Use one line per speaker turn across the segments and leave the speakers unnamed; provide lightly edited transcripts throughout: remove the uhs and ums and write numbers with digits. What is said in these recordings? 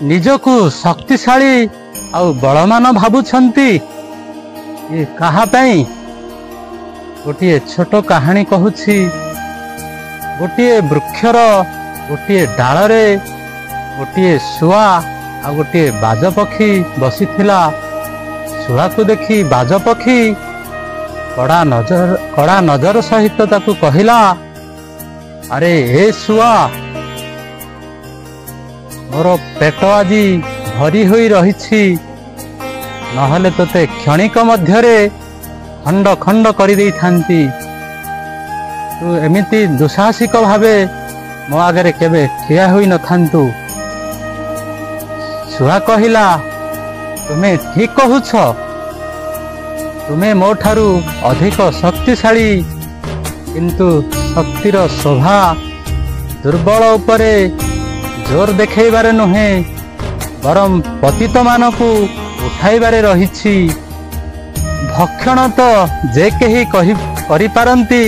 ନିଜକୁ ଶକ୍ତିଶାଳୀ ଆଉ ବଳମାନ ଭାବୁଛନ୍ତି। ଏ କାହା ପାଇଁ? ଗୋଟିଏ ଛୋଟ କାହାଣୀ କହୁଛି। ଗୋଟିଏ ବୃକ୍ଷର ଗୋଟିଏ ଡାଳରେ ଗୋଟିଏ ଶୁଆ ଆଉ ଗୋଟିଏ ବାଜପକ୍ଷୀ ବସିଥିଲା। ଶୁଆକୁ ଦେଖି ବାଜପକ୍ଷୀ କଡ଼ା ନଜର ସହିତ ତାକୁ କହିଲା, ଆରେ ଏ ଶୁଆ, ମୋର ପେଟ ଆଜି ଭରି ହୋଇ ରହିଛି, ନହେଲେ ତୋତେ କ୍ଷଣିକ ମଧ୍ୟରେ ଖଣ୍ଡ ଖଣ୍ଡ କରିଦେଇଥାନ୍ତି। ତୁ ଏମିତି ଦୁଃସାହସିକ ଭାବେ ମୋ ଆଗରେ କେବେ ଠିଆ ହୋଇନଥାନ୍ତୁ। ଶୁଆ କହିଲା, ତୁମେ ଠିକ କହୁଛ। ତୁମେ ମୋ ଠାରୁ ଅଧିକ ଶକ୍ତିଶାଳୀ, କିନ୍ତୁ ଶକ୍ତିର ଶୋଭା ଦୁର୍ବଳ ଉପରେ ଜୋର ଦେଖାଇବାରେ ନୁହେଁ, ବରଂ ପତିତମାନଙ୍କୁ ଉଠାଇବାରେ ରହିଛି। ଭକ୍ଷଣ ତ ଯେ କେହି କରିପାରନ୍ତି,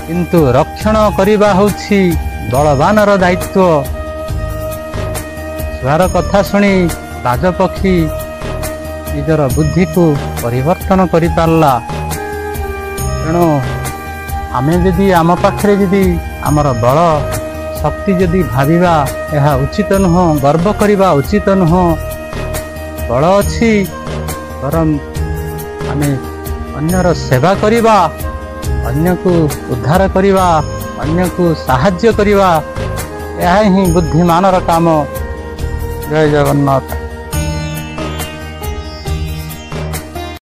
କିନ୍ତୁ ରକ୍ଷଣ କରିବା ହେଉଛି ବଳବାନର ଦାୟିତ୍ୱ। ଶୁଆର କଥା ଶୁଣି ବାଜପକ୍ଷୀ ନିଜର ବୁଦ୍ଧିକୁ ପରିବର୍ତ୍ତନ କରିପାରିଲା। ତେଣୁ ଆମେ ଯଦି ଆମ ପାଖରେ ଯଦି ଆମର ବଳ ଶକ୍ତି ଯଦି ଭାବିବା, ଏହା ଉଚିତ ନୁହଁ, ଗର୍ବ କରିବା ଉଚିତ ନୁହଁ। ବଳ ଅଛି, ବରଂ ଆମେ ଅନ୍ୟର ସେବା କରିବା, ଅନ୍ୟକୁ ଉଦ୍ଧାର କରିବା, ଅନ୍ୟକୁ ସାହାଯ୍ୟ କରିବା, ଏହା ହିଁ ବୁଦ୍ଧିମାନର କାମ। ଜୟ ଜଗନ୍ନାଥ।